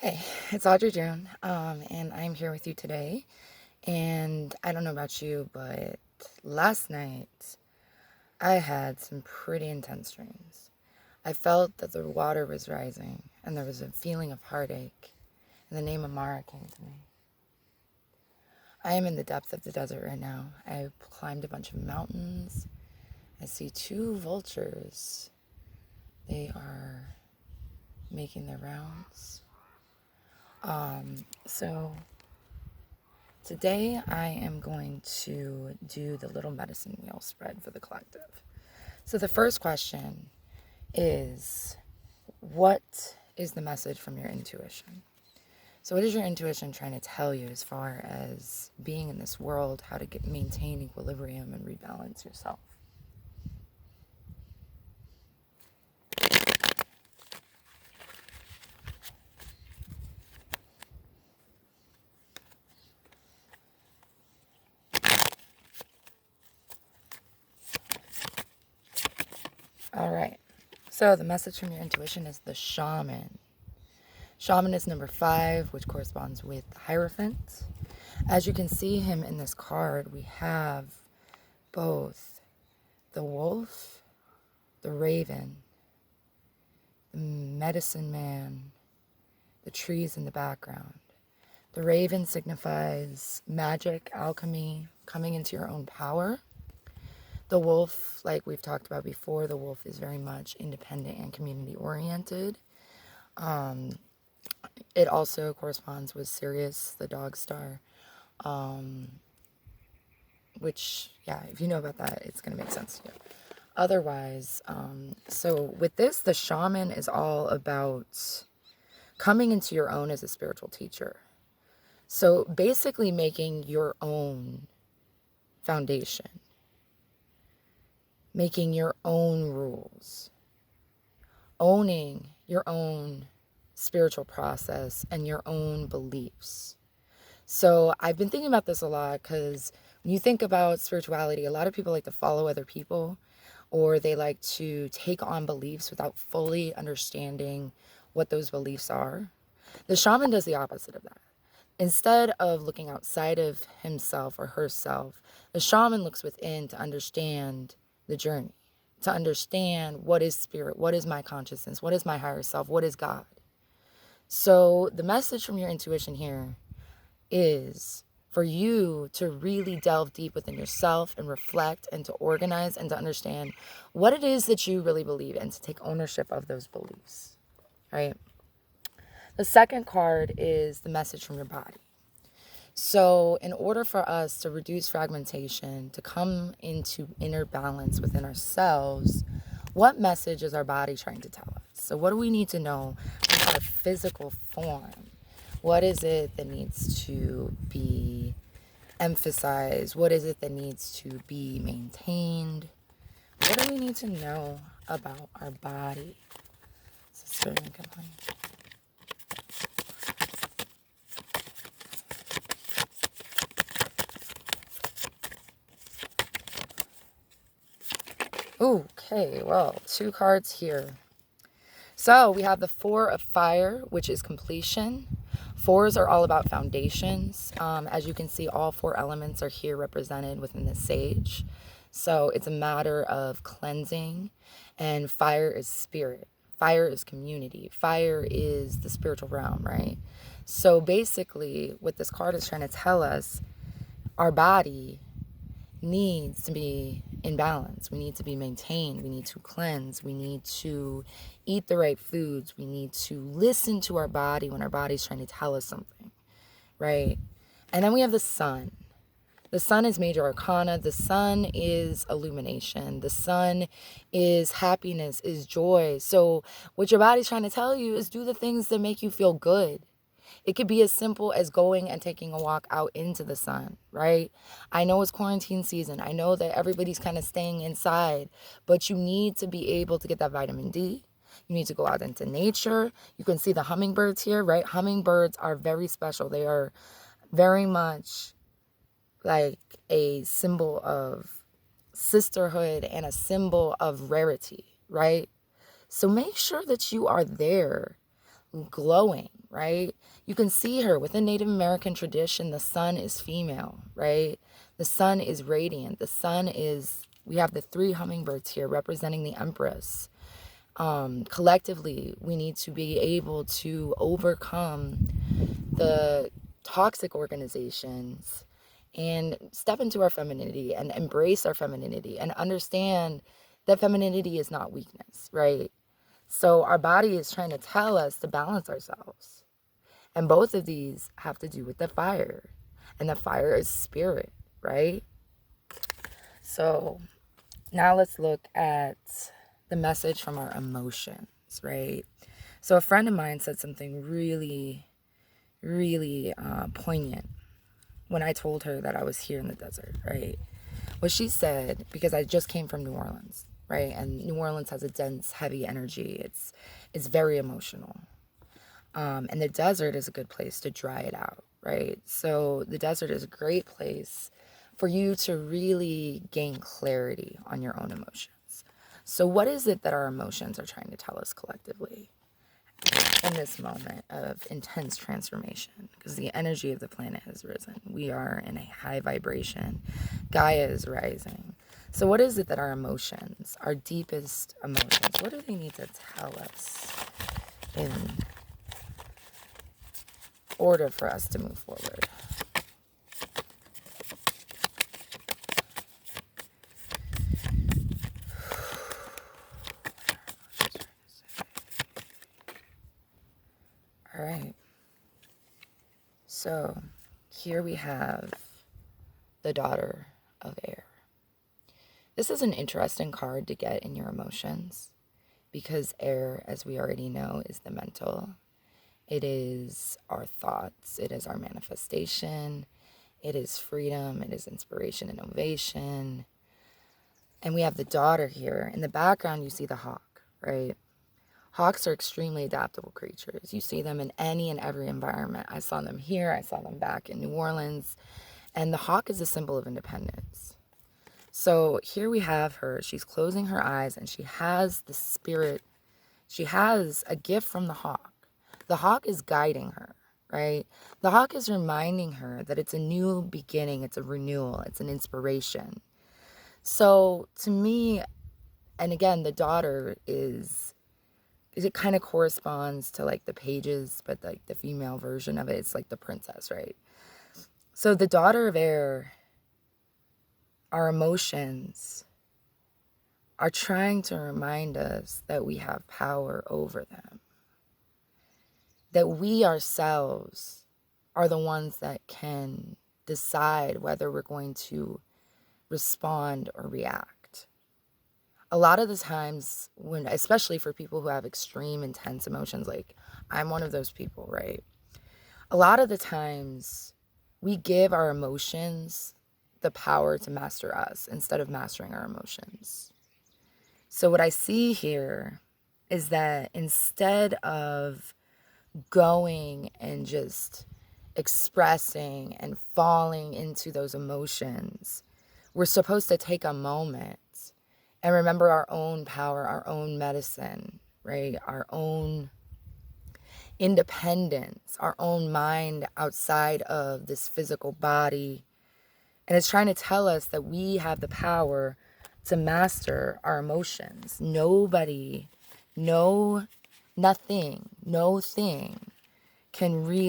Hey, it's Audrey June, and I'm here with you today. And I don't know about you, but last night I had some pretty intense dreams. I felt that the water was rising, and there was a feeling of heartache, and the name Amara came to me. I am in the depth of the desert right now. I climbed a bunch of mountains. I see two vultures. They are making their rounds. So today I am going to do the little medicine wheel spread for the collective. So the first question is, what is the message from your intuition? So what is your intuition trying to tell you as far as being in this world, how to maintain equilibrium and rebalance yourself? All right. So the message from your intuition is the shaman. Shaman is number 5, which corresponds with the Hierophant. As you can see him in this card, we have both the wolf, the raven, the medicine man, the trees in the background. The raven signifies magic, alchemy, coming into your own power. The wolf, like we've talked about before, the wolf is very much independent and community oriented. It also corresponds with Sirius, the dog star, which, yeah, if you know about that, it's going to make sense to you. Otherwise, so with this, the shaman is all about coming into your own as a spiritual teacher. So basically making your own foundation, making your own rules, owning your own spiritual process and your own beliefs. So I've been thinking about this a lot because when you think about spirituality, a lot of people like to follow other people, or they like to take on beliefs without fully understanding what those beliefs are. The shaman does the opposite of that. Instead of looking outside of himself or herself, the shaman looks within to understand the journey, to understand what is spirit, what is my consciousness, what is my higher self, what is God. So the message from your intuition here is for you to really delve deep within yourself and reflect and to organize and to understand what it is that you really believe and to take ownership of those beliefs, right? The second card is the message from your body. So in order for us to reduce fragmentation, to come into inner balance within ourselves, what message is our body trying to tell us? So what do we need to know about our physical form? What is it that needs to be emphasized? What is it that needs to be maintained? What do we need to know about our body? Sister, come on. Okay, well, 2 cards here. So we have the 4 of fire, which is completion. 4s are all about foundations. As you can see, all 4 elements are here represented within the sage. So it's a matter of cleansing, and fire is spirit. Fire is community. Fire is the spiritual realm, right? So basically, what this card is trying to tell us, our body needs to be in balance. We need to be maintained. We need to cleanse. We need to eat the right foods. We need to listen to our body when our body's trying to tell us something, right? And then we have the sun. The sun is major arcana. The sun is illumination. The sun is happiness, is joy. So what your body's trying to tell you is do the things that make you feel good. It could be as simple as going and taking a walk out into the sun, right? I know it's quarantine season. I know that everybody's kind of staying inside, but you need to be able to get that vitamin D. You need to go out into nature. You can see the hummingbirds here, right? Hummingbirds are very special. They are very much like a symbol of sisterhood and a symbol of rarity, right? So make sure that you are there glowing, right? You can see her within Native American tradition. The sun is female, right? The sun is radiant. The sun is, we have the 3 hummingbirds here representing the Empress. Collectively, we need to be able to overcome the toxic organizations and step into our femininity and embrace our femininity and understand that femininity is not weakness, right? So our body is trying to tell us to balance ourselves. And both of these have to do with the fire. And the fire is spirit, right? So now let's look at the message from our emotions, right? So a friend of mine said something really, really poignant when I told her that I was here in the desert, right? What she said, because I just came from New Orleans, right? And New Orleans has a dense, heavy energy. It's very emotional. And the desert is a good place to dry it out, right? So the desert is a great place for you to really gain clarity on your own emotions. So what is it that our emotions are trying to tell us collectively in this moment of intense transformation? Because the energy of the planet has risen. We are in a high vibration. Gaia is rising. So what is it that our emotions, our deepest emotions, what do they need to tell us in order for us to move forward? All right. So here we have the daughter of air. This is an interesting card to get in your emotions because air, as we already know, is the mental. It is our thoughts. It is our manifestation. It is freedom. It is inspiration, innovation. And we have the daughter here. In the background, you see the hawk, right? Hawks are extremely adaptable creatures. You see them in any and every environment. I saw them here. I saw them back in New Orleans. And the hawk is a symbol of independence. So here we have her. She's closing her eyes and she has the spirit. She has a gift from the hawk. The hawk is guiding her, right? The hawk is reminding her that it's a new beginning. It's a renewal. It's an inspiration. So to me, and again, the daughter is it kind of corresponds to like the pages, but like the female version of it, it's like the princess, right? So the daughter of air, our emotions are trying to remind us that we have power over them. That we ourselves are the ones that can decide whether we're going to respond or react. A lot of the times when, especially for people who have extreme intense emotions, like I'm one of those people, right? A lot of the times we give our emotions the power to master us instead of mastering our emotions. So what I see here is that instead of going and just expressing and falling into those emotions, we're supposed to take a moment and remember our own power, our own medicine, right? Our own independence, our own mind outside of this physical body. And it's trying to tell us that we have the power to master our emotions. Nobody, no, nothing, no thing can really